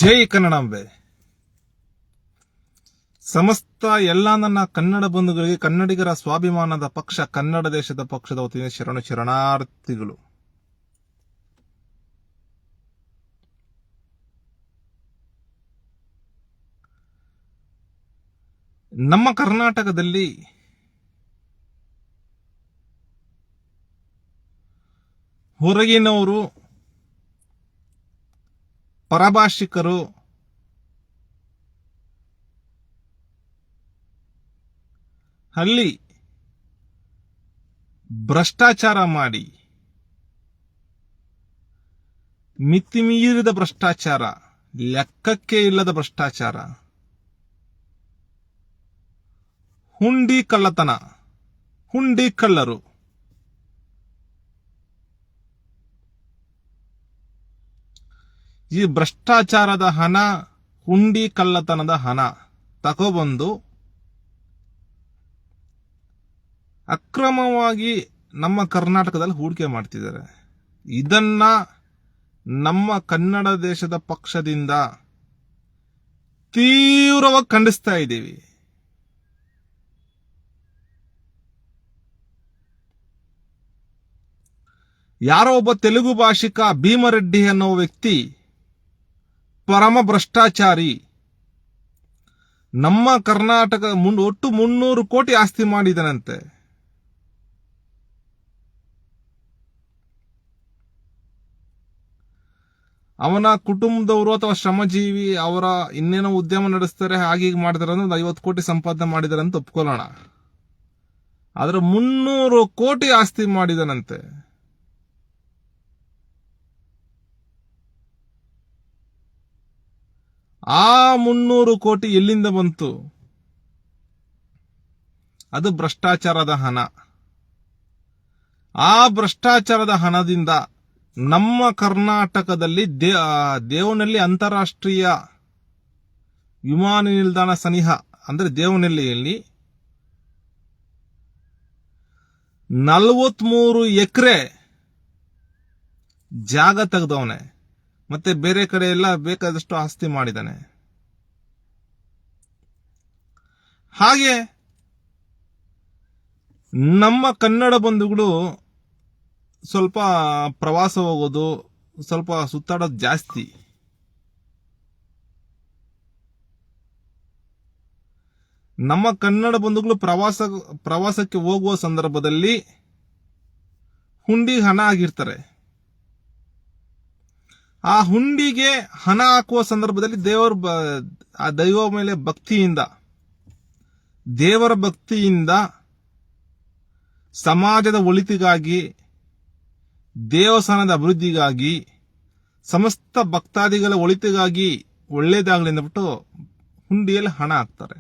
ಜೈ ಕನ್ನಡಾಂಬೆ. ಸಮಸ್ತ ಎಲ್ಲ ನನ್ನ ಕನ್ನಡ ಬಂಧುಗಳಿಗೆ ಕನ್ನಡಿಗರ ಸ್ವಾಭಿಮಾನದ ಪಕ್ಷ ಕನ್ನಡ ದೇಶದ ಪಕ್ಷದ ವತಿಯಿಂದ ಶರಣಾರ್ಥಿಗಳು. ನಮ್ಮ ಕರ್ನಾಟಕದಲ್ಲಿ ಹೊರಗಿನವರು, ಪರಭಾಷಿಕರು, ಅಲ್ಲಿ ಭ್ರಷ್ಟಾಚಾರ ಮಾಡಿ, ಮಿತಿಮೀರಿದ ಭ್ರಷ್ಟಾಚಾರ, ಲೆಕ್ಕಕ್ಕೆ ಇಲ್ಲದ ಭ್ರಷ್ಟಾಚಾರ, ಹುಂಡಿ ಕಳ್ಳತನ, ಹುಂಡಿ ಕಳ್ಳರು, ಈ ಭ್ರಷ್ಟಾಚಾರದ ಹಣ, ಹುಂಡಿ ಕಳ್ಳತನದ ಹಣ ತಗೊಬಂದು ಅಕ್ರಮವಾಗಿ ನಮ್ಮ ಕರ್ನಾಟಕದಲ್ಲಿ ಹೂಡಿಕೆ ಮಾಡ್ತಿದ್ದಾರೆ. ಇದನ್ನ ನಮ್ಮ ಕನ್ನಡ ದೇಶದ ಪಕ್ಷದಿಂದ ತೀವ್ರವಾಗಿ ಖಂಡಿಸ್ತಾ ಇದ್ದೀವಿ. ಯಾರೋ ಒಬ್ಬ ತೆಲುಗು ಭಾಷಿಕ ಭೀಮರೆಡ್ಡಿ ಅನ್ನೋ ವ್ಯಕ್ತಿ ಪರಮ ಭ್ರಷ್ಟಾಚಾರಿ, ನಮ್ಮ ಕರ್ನಾಟಕ ಒಟ್ಟು 300 ಕೋಟಿ ಆಸ್ತಿ ಮಾಡಿದನಂತೆ. ಅವನ ಕುಟುಂಬದವರು ಅಥವಾ ಶ್ರಮಜೀವಿ ಅವರ ಇನ್ನೇನೋ ಉದ್ಯಮ ನಡೆಸ್ತಾರೆ, ಹಾಗೆ ಮಾಡಿದಾರೆ ಅಂದ್ರೆ 50 ಕೋಟಿ ಸಂಪಾದನೆ ಮಾಡಿದಾರೆ ಅಂತ ಒಪ್ಕೊಳ್ಳೋಣ. ಆದ್ರೆ 300 ಕೋಟಿ ಆಸ್ತಿ ಮಾಡಿದನಂತೆ. ಆ 300 ಕೋಟಿ ಎಲ್ಲಿಂದ ಬಂತು? ಅದು ಭ್ರಷ್ಟಾಚಾರದ ಹಣ. ಆ ಭ್ರಷ್ಟಾಚಾರದ ಹಣದಿಂದ ನಮ್ಮ ಕರ್ನಾಟಕದಲ್ಲಿ ದೇವನಹಳ್ಳಿ ಅಂತಾರಾಷ್ಟ್ರೀಯ ವಿಮಾನ ನಿಲ್ದಾಣ ಸನಿಹ ಅಂದ್ರೆ ದೇವನಹಳ್ಳಿಯಲ್ಲಿ 43 ಎಕರೆ ಜಾಗ ತೆಗೆದವನೆ. ಮತ್ತೆ ಬೇರೆ ಕಡೆ ಎಲ್ಲ ಬೇಕಾದಷ್ಟು ಆಸ್ತಿ ಮಾಡಿದ್ದಾನೆ. ಹಾಗೆ ನಮ್ಮ ಕನ್ನಡ ಬಂಧುಗಳು ಸ್ವಲ್ಪ ಪ್ರವಾಸ ಹೋಗೋದು, ಸ್ವಲ್ಪ ಸುತ್ತಾಡೋದು ಜಾಸ್ತಿ. ನಮ್ಮ ಕನ್ನಡ ಬಂಧುಗಳು ಪ್ರವಾಸಕ್ಕೆ ಹೋಗುವ ಸಂದರ್ಭದಲ್ಲಿ ಹುಂಡಿ ಹಣ ಆಗಿರ್ತಾರೆ. ಆ ಹುಂಡಿಗೆ ಹಣ ಹಾಕುವ ಸಂದರ್ಭದಲ್ಲಿ ಆ ದೈವ ಮೇಲೆ ದೇವರ ಭಕ್ತಿಯಿಂದ ಸಮಾಜದ ಒಳಿತಿಗಾಗಿ, ದೇವಸ್ಥಾನದ ಅಭಿವೃದ್ಧಿಗಾಗಿ, ಸಮಸ್ತ ಭಕ್ತಾದಿಗಳ ಒಳಿತಿಗಾಗಿ ಒಳ್ಳೇದಾಗಲಿ ಅಂದ್ಬಿಟ್ಟು ಹುಂಡಿಯಲ್ಲಿ ಹಣ ಹಾಕ್ತಾರೆ.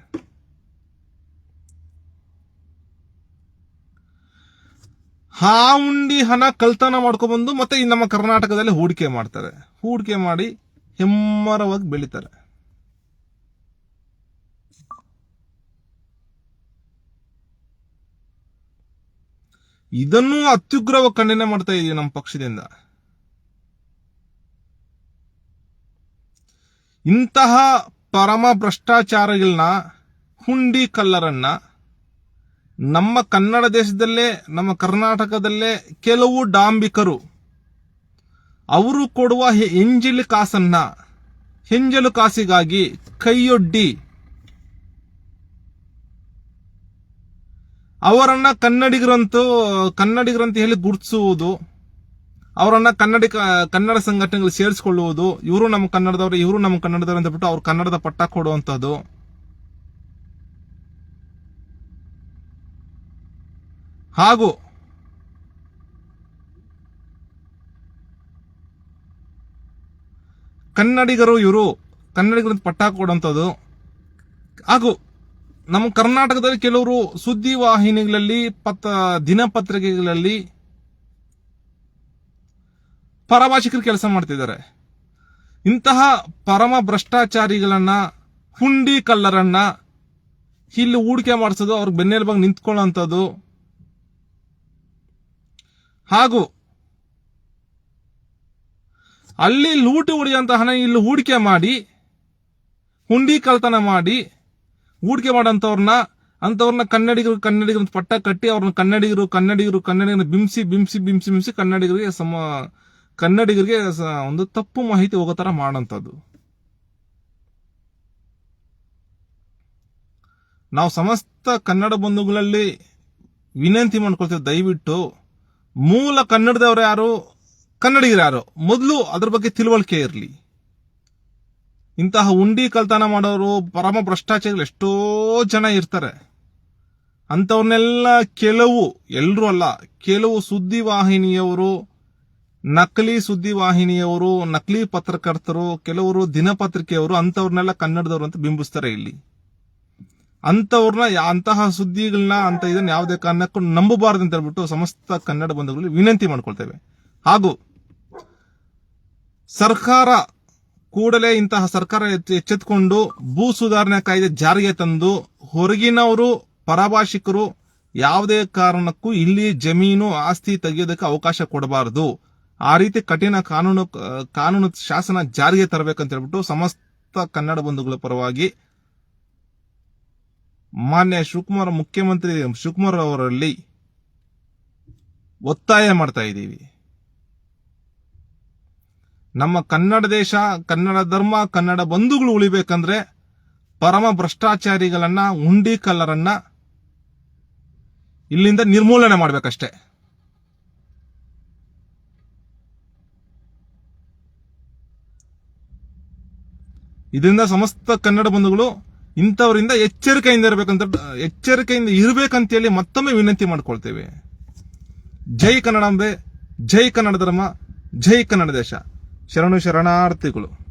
ಆ ಹುಂಡಿ ಹಣ ಕಳ್ತನ ಮಾಡ್ಕೊಬಂದು ಮತ್ತೆ ನಮ್ಮ ಕರ್ನಾಟಕದಲ್ಲಿ ಹೂಡಿಕೆ ಮಾಡ್ತಾರೆ. ಹೂಡಿಕೆ ಮಾಡಿ ಹೆಮ್ಮರವಾಗಿ ಬೆಳೀತಾರೆ. ಇದನ್ನು ಅತ್ಯುಗ್ರವಾಗಿ ಖಂಡನೆ ಮಾಡ್ತಾ ಇದೀವಿ ನಮ್ಮ ಪಕ್ಷದಿಂದ. ಇಂತಹ ಪರಮ ಭ್ರಷ್ಟಾಚಾರಗಳನ್ನ, ಹುಂಡಿ ಕಳ್ಳರನ್ನ ನಮ್ಮ ಕನ್ನಡ ದೇಶದಲ್ಲೇ, ನಮ್ಮ ಕರ್ನಾಟಕದಲ್ಲೇ ಕೆಲವು ಡಾಂಬಿಕರು ಅವರು ಕೊಡುವ ಎಂಜಲು ಕಾಸಿಗಾಗಿ ಕೈಯೊಡ್ಡಿ ಅವರನ್ನ ಕನ್ನಡಿಗರಂತ ಹೇಳಿ ಗುರುತಿಸುವುದು, ಅವರನ್ನ ಕನ್ನಡ ಸಂಘಟನೆಗಳು ಸೇರಿಸಿಕೊಳ್ಳುವುದು, ಇವರು ನಮ್ಮ ಕನ್ನಡದವರು ಅಂತ ಬಿಟ್ಟು ಅವ್ರು ಕನ್ನಡದ ಪಟ್ಟ ಕೊಡುವಂತದ್ದು, ಹಾಗೂ ಕನ್ನಡಿಗರಂತ ಪಟ್ಟ ಕೊಡುವಂಥದ್ದು, ಹಾಗೂ ನಮ್ಮ ಕರ್ನಾಟಕದಲ್ಲಿ ಕೆಲವರು ಸುದ್ದಿ ವಾಹಿನಿಗಳಲ್ಲಿ, ದಿನಪತ್ರಿಕೆಗಳಲ್ಲಿ ಪರಭಾಷಿಕರು ಕೆಲಸ ಮಾಡ್ತಿದ್ದಾರೆ. ಇಂತಹ ಪರಮ ಭ್ರಷ್ಟಾಚಾರಿಗಳನ್ನ, ಹುಂಡಿ ಕಳ್ಳರನ್ನ ಇಲ್ಲಿ ಹೂಡಿಕೆ ಮಾಡಿಸೋದು, ಅವ್ರಿಗೆ ಬೆನ್ನೆಲುಬಾಗಿ ನಿಂತ್ಕೊಳ್ಳುವಂಥದ್ದು, ಹಾಗೂ ಅಲ್ಲಿ ಲೂಟಿ ಹೊಡೆಯುವಂತ ಹಣ ಇಲ್ಲಿ ಹೂಡಿಕೆ ಮಾಡಿ ಹುಂಡಿ ಕಳ್ತನ ಮಾಡಿ ಹೂಡಿಕೆ ಅಂತವ್ರನ್ನ ಕನ್ನಡಿಗರು ಪಟ್ಟ ಕಟ್ಟಿ ಅವ್ರನ್ನ ಕನ್ನಡಿಗರು ಬಿಂಬಿಸಿ ಕನ್ನಡಿಗರಿಗೆ ಒಂದು ತಪ್ಪು ಮಾಹಿತಿ ಹೋಗೋ ತರ ಮಾಡೋಂಥದ್ದು. ನಾವು ಸಮಸ್ತ ಕನ್ನಡ ಬಂಧುಗಳಲ್ಲಿ ವಿನಂತಿ ಮಾಡ್ಕೊಳ್ತೇವೆ, ದಯವಿಟ್ಟು ಮೂಲ ಕನ್ನಡದವ್ರು ಯಾರು, ಕನ್ನಡಿಗರು ಯಾರು, ಮೊದಲು ಅದ್ರ ಬಗ್ಗೆ ತಿಳುವಳಿಕೆ ಇರಲಿ. ಇಂತಹ ಉಂಡಿ ಕಳ್ತನ ಮಾಡೋರು, ಪರಮ ಭ್ರಷ್ಟಾಚಾರಿಗಳು ಎಷ್ಟೋ ಜನ ಇರ್ತಾರೆ. ಅಂತವ್ರನ್ನೆಲ್ಲ ಎಲ್ಲರೂ ಅಲ್ಲ, ಕೆಲವು ಸುದ್ದಿವಾಹಿನಿಯವರು, ನಕಲಿ ಸುದ್ದಿವಾಹಿನಿಯವರು, ನಕಲಿ ಪತ್ರಕರ್ತರು, ಕೆಲವರು ದಿನಪತ್ರಿಕೆಯವರು ಅಂತವ್ರನ್ನೆಲ್ಲ ಕನ್ನಡದವರು ಅಂತ ಬಿಂಬಿಸ್ತಾರೆ. ಇಲ್ಲಿ ಅಂತಹ ಸುದ್ದಿಗಳನ್ನ ಇದನ್ನ ಯಾವುದೇ ಕಾರಣಕ್ಕೂ ನಂಬಬಾರದು ಅಂತ ಹೇಳ್ಬಿಟ್ಟು ಸಮಸ್ತ ಕನ್ನಡ ಬಂಧುಗಳಲ್ಲಿ ವಿನಂತಿ ಮಾಡ್ಕೊಳ್ತೇವೆ. ಹಾಗೂ ಸರ್ಕಾರ ಕೂಡಲೇ ಇಂತಹ ಸರ್ಕಾರ ಎಚ್ಚೆತ್ತುಕೊಂಡು ಭೂ ಸುಧಾರಣೆ ಕಾಯ್ದೆ ಜಾರಿಗೆ ತಂದು ಹೊರಗಿನವರು, ಪರಭಾಷಿಕರು ಯಾವುದೇ ಕಾರಣಕ್ಕೂ ಇಲ್ಲಿ ಜಮೀನು ಆಸ್ತಿ ತೆಗೆಯೋದಕ್ಕೆ ಅವಕಾಶ ಕೊಡಬಾರದು. ಆ ರೀತಿ ಕಠಿಣ ಕಾನೂನು ಶಾಸನ ಜಾರಿಗೆ ತರಬೇಕಂತ ಹೇಳ್ಬಿಟ್ಟು ಸಮಸ್ತ ಕನ್ನಡ ಬಂಧುಗಳ ಪರವಾಗಿ ಮಾನ್ಯ ಮುಖ್ಯಮಂತ್ರಿ ಶಿವಕುಮಾರ್ ಅವರಲ್ಲಿ ಒತ್ತಾಯ ಮಾಡ್ತಾ ಇದ್ದೀವಿ. ನಮ್ಮ ಕನ್ನಡ ದೇಶ, ಕನ್ನಡ ಧರ್ಮ, ಕನ್ನಡ ಬಂಧುಗಳು ಉಳಿಬೇಕಂದ್ರೆ ಪರಮ ಭ್ರಷ್ಟಾಚಾರಿಗಳನ್ನ, ಉಂಡಿ ಕಳ್ಳರನ್ನ ಇಲ್ಲಿಂದ ನಿರ್ಮೂಲನೆ ಮಾಡ್ಬೇಕಷ್ಟೇ. ಇದರಿಂದ ಸಮಸ್ತ ಕನ್ನಡ ಬಂಧುಗಳು ಇಂಥವರಿಂದ ಎಚ್ಚರಿಕೆಯಿಂದ ಇರಬೇಕಂತೇಳಿ ಮತ್ತೊಮ್ಮೆ ವಿನಂತಿ ಮಾಡ್ಕೊಳ್ತೇವೆ. ಜೈ ಕನ್ನಡಾಂಬೆ, ಜೈ ಕನ್ನಡ ಧರ್ಮ, ಜೈ ಕನ್ನಡ ದೇಶ. ಶರಣಾರ್ಥಿಗಳು.